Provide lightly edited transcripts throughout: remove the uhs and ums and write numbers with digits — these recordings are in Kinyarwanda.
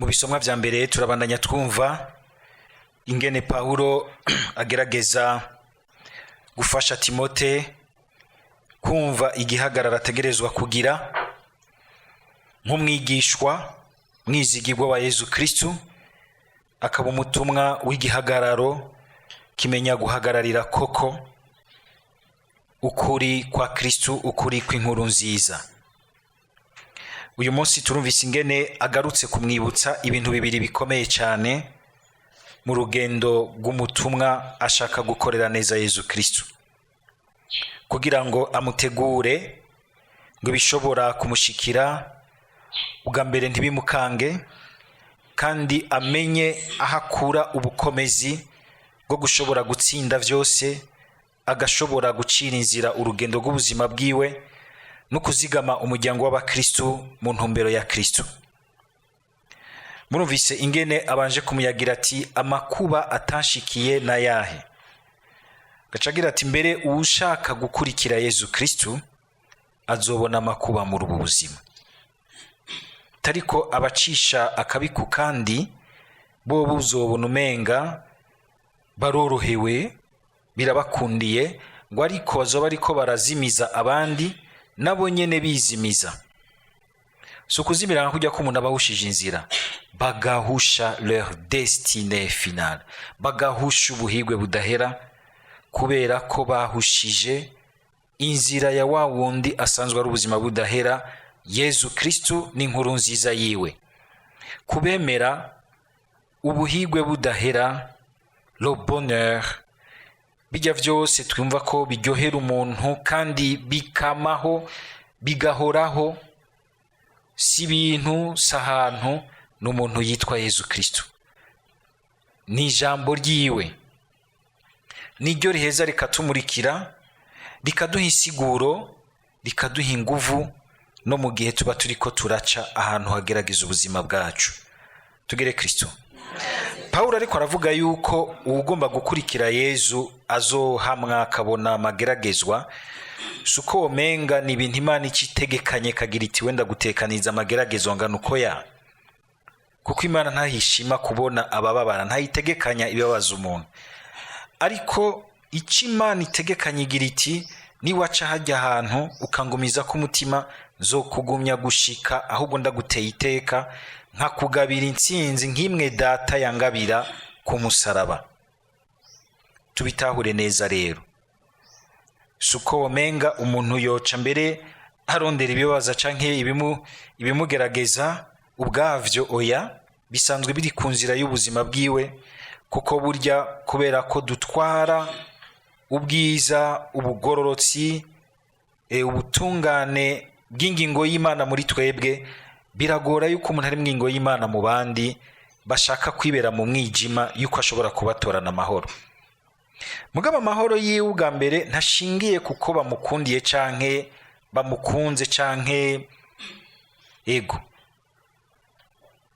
Mu bisomwa vya mbere turabandanya twumva ingene Paulo agerageza gufasha Timote kumva igihagararo ategerezwa kugira nk'umwigishwa mwizigirwa wa Yesu Kristo, akaba umutumwa w'igihagararo kimenya guhagararira koko ukuri kwa Kristo, ukuri kw'inkuru nziza. Uyu munsi turumvise ingene agarutse kumwibutsa ibintu bibiri bikomeye cyane mu rugendo rw'umutumwa ashaka gukorera neza Yesu Kristo, kugira ngo amutegure ngo bishobora kumushikira ubwa mbere ntibimukange, kandi amenye ahakura ubukomezi bwo gushobora gutsinda vyose, agashobora gucira inzira urugendo rw'ubuzima bwiwe no kuzigama umuryango w'abakristo mu ntumbero ya Kristo. Murumvise ingene abanje kumuyagira ati amakuba atanshikiye na yahe, gacagira ati mbere ushaka gukurikira Yesu Kristo azobona amakuba muri ubu buzima. Tariko abacisha akabiku kandi bo buzobona umenga barorohewe birabakundiye, ngo ariko bazoba ariko barazimiza abandi nabo nyene bizimiza. So kuzimira nka kujya ko umuntu abahushije inzira, bagahusha leur destinée finale, bagahusha ubuhigwe budahera kubera ko bahushije inzira ya wa wundi asanzwe ari ubuzima budahera, Yesu Kristo n'inkuru nziza yiwe. Kubemera ubuhigwe budahera, le bonheur, bijya vyose twumva ko biryohera umuntu kandi bikamaho bigahoraho, si ibintu sahantu, n'umuntu yitwa Yesu Kristo. Ni ijambo ryiwe niryo riheza rikatumurikira, rikaduha insiguro, rikaduha inguvu no mu gihe tuba turiko turaca ahantu hagerageza ubuzima bwacu. Tugere Kristo. Paulo ariko aravuga yuko ugomba gukurikira Yesu azohamwa akabona amageragezwa, suko omenga ni ibintu Imana ikitegekanye kagira iti wenda gutekaniza amageragezwa ngana uko ya, kuko Imana ntahishima kubona abababara, ntayitegekanya ibibabaza umuntu. Ariko ico Imana itegekanye igira iti niwaca hajya ahantu ukangumiza ku mutima nzokugumya gushika ahubwo ndaguteye iteka, nkakugabira intsinzi nk'imwe data yangabira ku musaraba. Tubitahure neza rero, suko womenga umuntu yoca mbere arondera ibibaza canke ibimugerageza ubwavyo, oya, bisanzwe biri ku nzira y'ubuzima bwiwe, kuko burya kubera ko dutwara ubwiza, ubugororotsi, ubutungane bw'ingingo y'Imana muri twebwe, biragora yuko umuntu ari mu ngingo y'Imana mu bandi bashaka kwibera mu mwijima yuko ashobora kubatorana amahoro. Mugabo amahoro yiwe ubwa mbere ntashingiye kuko bamukundiye canke bamukunze canke ego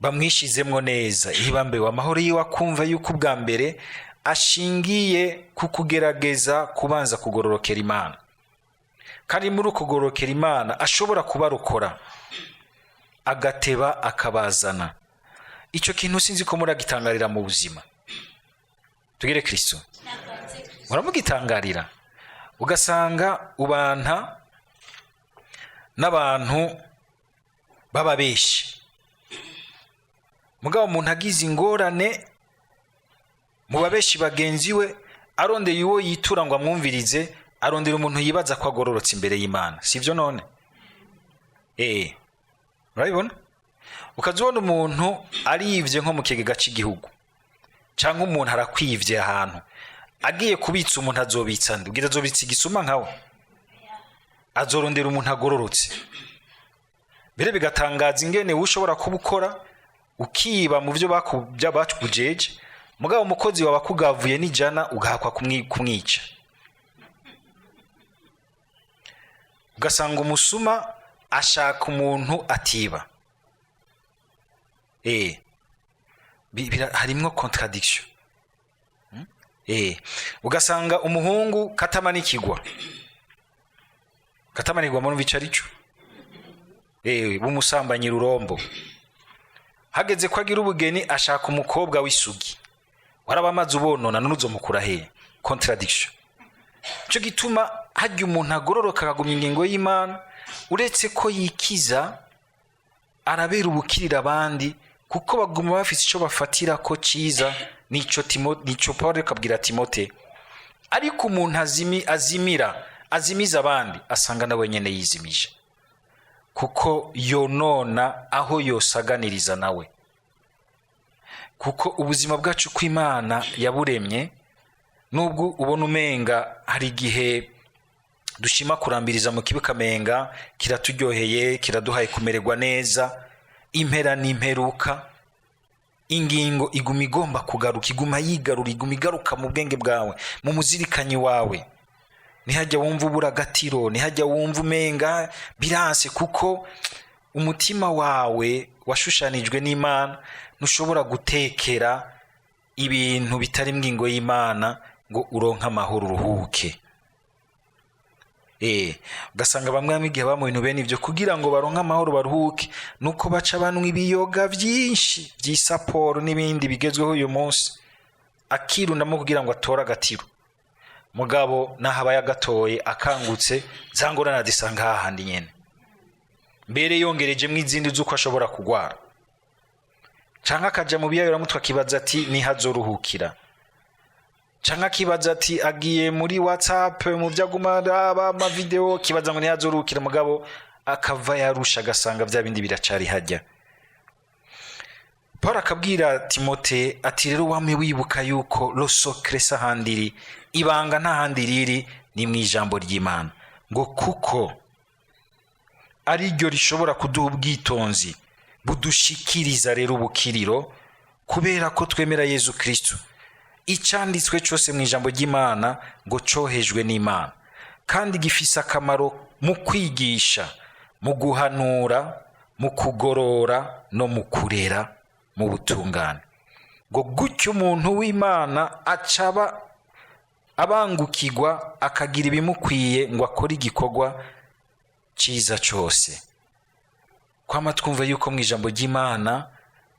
bamwishizemwo neza, ihibambewe amahoro yiwe akumva yuko ubwa mbere ashingiye kukugerageza kubanza kugororokera Imana, kandi muri ukugororokera Imana ashobora kubarokora agateba akabazana. Ico kintu sinzi ko muragitangarira mu buzima. Tugere Kristo. Muramugitangarira ugasanga ubanta n'abantu baba beshi, mugabo umuntu agize ingorane mu babeshi bagenzi we, arondeye uwo yitura ngo amwumvirize, arondera umuntu yibaza ko agororotse imbere y'Imana. Sivyo none? Urabibona? Ukazibona umuntu arivye nko mu kigega cy'igihugu, canke umuntu arakwivye ahantu, agiye kubitsa umuntu azobitsa nde? Ubwira azobitsa igisuma nkawe? Azorondera umuntu agororotse. Bere bigatangaza ingene ushobora kubukora ukiba mu byo bakujeje, mugabo umukozi wawe akugavuye n'ijana ugahakwa kumwica. Ugasanga umusuma ashaka umuntu atiba. Harimwo contradiction. Ugasanga umuhungu katamanikigwa mu bicarico, bumusambanyi rurombo, hageze ko agira ubugeni ashaka umukobwa w'isugi, warabamaze ubonona n'uzomukura he? Contradiction. Cyo gituma hajya umuntu agororoka akagumya ingingo y'Imana, uretse ko yikiza arabera ubukirira abandi, kuko baguma bafite icyo bafatira ko cyiza. Nico Paulo akabwira Timote. Ariko umuntu azimiza abandi, asanga nawe nyene yizimije, kuko yonona aho yosaganiriza nawe. Kuko ubuzima bwacu kw'Imana yaburemye, nubwo ubona umenga hari igihe dushima kurambiriza mu kibukamenga kiraturyoheye, kiraduhaye kumererwa neza, impera n'imperuka ingingo iguma igomba kugaruka, iguma yigarura, iguma igaruka mu bwenge bwawe, mu muzirikanyi wawe. Nihajya wumva ubura agatiro, nihajya wumva umenga biranse, kuko umutima wawe washushanijwe n'Imana. Ntushobora gutekera ibintu bitari mwingo y'Imana ngo uronka amahoro uruhuke. Ugasanga bamwe igihe bamu bintu bene ibyo kugira ngo baronka amahoro baruhuke, nuko baca banwa ibiyoga byinshi by'isaporo n'ibindi bigezweho uyu munsi, akirundamo kugira ngo atore agatiro. Mugabo nahabaye agatoye akangutse, zangorana zisanga hahandi nyene, mbere yongereje mw'izindi z'uko ashobora kugwara, canka akaja mu biyayura mutwe akibaza ati nihazoruhukira, canka kibaza ati agiye muri WhatsApp mu vyaguma aba ama video kibaza ngo nihazoruhukira, mugabo akava yarusha agasanga vya bindi biracari hajya. Paulo akabwira Timote ati rero wame wibuka yuko lo secret sahandiri, ibanga nta handi riri ni mu ijambo ry'Imana, ngo kuko ari ryo rishobora kuduha ubwitonzi budushikiriza rero ubukiriro, kubera ko twemera Yesu Kristo. Icanditswe cyose mu ijambo ry'Imana ngo cohejwe n'Imana, kandi gifise akamaro mu kwigisha, mu guhanura, mu kugorora no mu kurera mu butungane, ngo gutyo umuntu w'Imana acaba abangukirwa akagira ibimukwiye ngo akore igikorwa ciza cyose. Kwama twumva yuko mu ijambo ry'Imana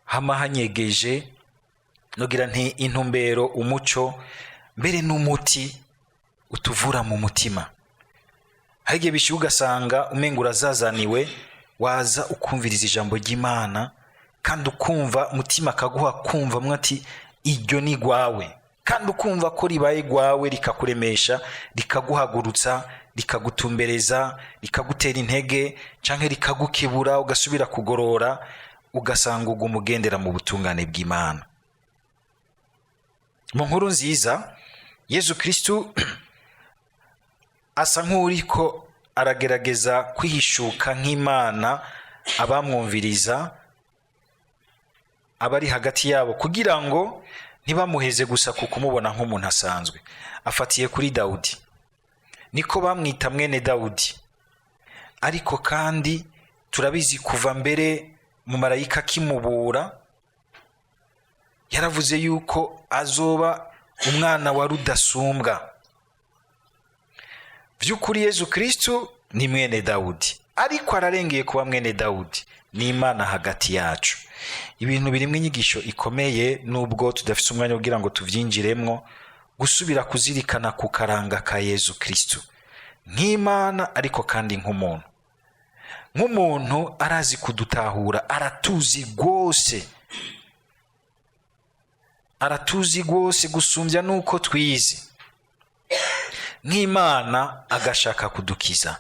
hama hanyegeje nogira nti intumbero, umuco, mbere n'umuti utuvura mu mutima. Hage bishyuga ugasanga umenga urazazaniwe, waza ukumviriza ijambo ry'Imana kandi ukumva umutima akaguha kumva mwati iryo ni gwawe, kandi ukumva ko ribaye gwawe rikakuremesha, rikaguhagurutsa, rikagutumbereza, rikagutera intege, canke rikagukebura ugasubira kugorora, ugasanga umugendera mu butungane bw'Imana. Mu nkuru nziza Yesu Kristo asa nk'uriko aragerageza kwihishuka nk'Imana abamwumviriza, abari hagati yabo, kugira ngo ntibamuheze gusa kukumubona nk'umuntu asanzwe. Afatiye kuri Dawudi, niko bamwita mwene Dawudi, ariko kandi turabizi kuva mbere mu marayika kimubura yaravuze yuko azoba umwana wa rudasumbwa. Vy'ukuri Yesu Kristo ni mwene Dawudi, ariko ararengeye kuba mwene Dawudi, ni Imana hagati yacu. Ibintu birimwe inyigisho ikomeye, nubwo tudafise umwanya kugira ngo tuvyinjiremwo, gusubira kuzirikana ku karanga ka Yesu Kristo nk'Imana ariko kandi nk'umuntu. Nk'umuntu arazi kudutahura, aratuzi rwose gusumbya nuko twize. Nk'Imana agashaka kudukiza,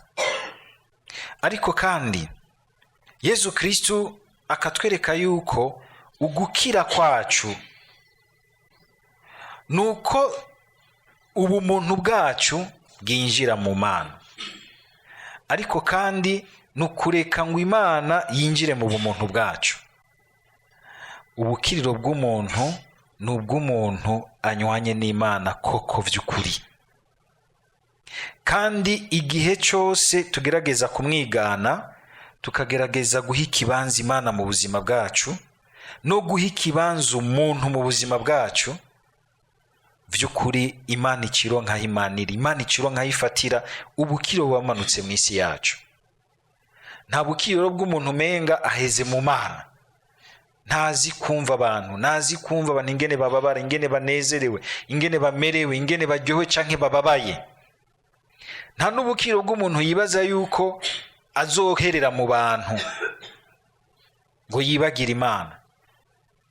ariko kandi Yesu Kristo akatwereka yuko ugukira kwacu nuko ubumuntu bwacu bwinjira mu Mana, ariko kandi nukureka ngo Imana yinjire mu bumuntu bwacu. Ubukiriro bw'umuntu n'ubw'umuntu anywanye n'Imana koko vy'ukuri, kandi igihe cyose tugerageza kumwigana, tukagerageza guha ikibanza Imana mu buzima bwacu no guha ikibanza umuntu mu buzima bwacu, vy'ukuri Imana ikironka himanira, Imana ikironka hifatira ubukiro wamanutse mu isi yacu. Nta bukiro bw'umuntu menga aheze mu Mana, ntazi kumva abantu ingene bababara, ingene banezerewe, ingene bamerewe, ingene baryohewe canke bababaye. Nta n'ubukiro bw'umuntu yibaza yuko azoherera mu bantu ngo yibagira Imana.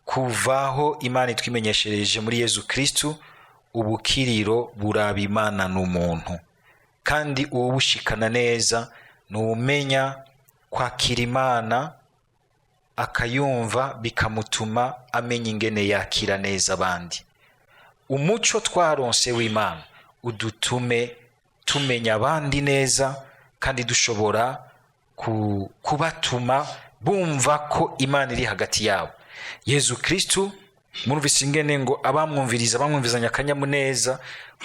Kuvaho Imana itwimenyeshereje muri Yezu Kristu, ubukiriro buraba Imana n'umuntu, kandi ubushikana neza n'umenya kwakira Imana akayumva, bikamutuma amenya ingene yakira neza abandi. Umuco twaronse w'Imana udutume tumenya abandi neza, kandi dushobora kubatuma bumva ko Imana iri hagati yabo. Yezu Kristu murumvise ingene ngo bamwumvirizanya akanyamuneza,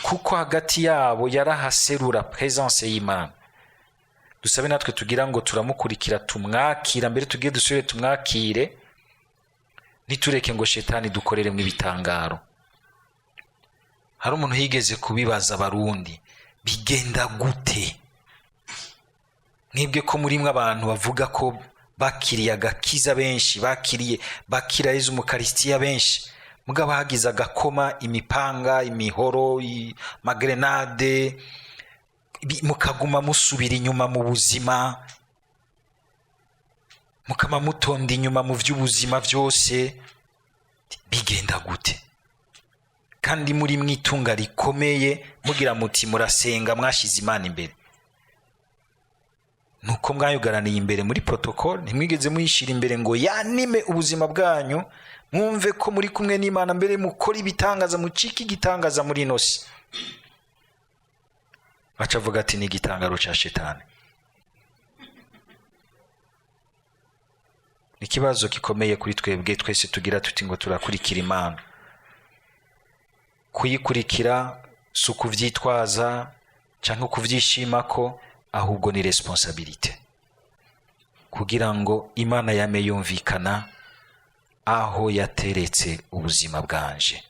kuko hagati yabo yarahaserura presence y'Imana. Dusabe natwe tugira ngo turamukurikira, tumwakira, mbere tugiye dusubire tumwakire, nitureke ngo shetani dukorere mu ibitangaro. Hari umuntu yigeze kubibaza Abarundi, bigenda gute mwebwe ko murimwe abantu bavuga ko bakiriye agakiza benshi, bakira Yezu Mukaristiya benshi, mugabo hagize agakoma, imipanga, imihoro, magrenade, mukaguma musubira inyuma mu buzima, mukama mutonda inyuma mu vy'ubuzima byose, bigenda gute? Kandi muri mwitunga rikomeye, mugira muti murasenga, mwashize Imana imbere, nuko mwayugaraniye imbere muri protocole, ntimwigeze muyishira imbere ngo yanime ubuzima bwanyu, mwumve ko muri kumwe n'Imana, mbere mukora ibitangaza, mucika igitangaza muri inosi. Bacavuga ati ni igitangaro ca shetani. Ikibazo gikomeye kuri twebwe twese tugira tuti ngo turakurikira Imana. Kuyikurikira si ukuvyitwaza canke kuvyishimako, ahubwo ni responsabilite, kugira ngo Imana yame yumvikana aho yateretse ubuzima bwanje.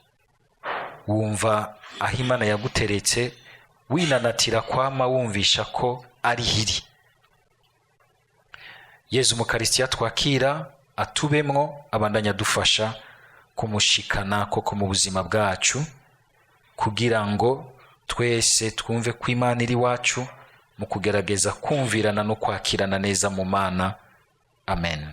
Wumva aho Imana yaguteretse, winanatira kwama wumvisha ko ari hiri. Yezu Mukaristiya twakira atubemwo, abandanya dufasha kumushikana koko mu buzima bwacu, kugira ngo twese twumve ko Imana iri wacu, mu kugerageza kumvirana no kwakirana neza mu Mana. Amen.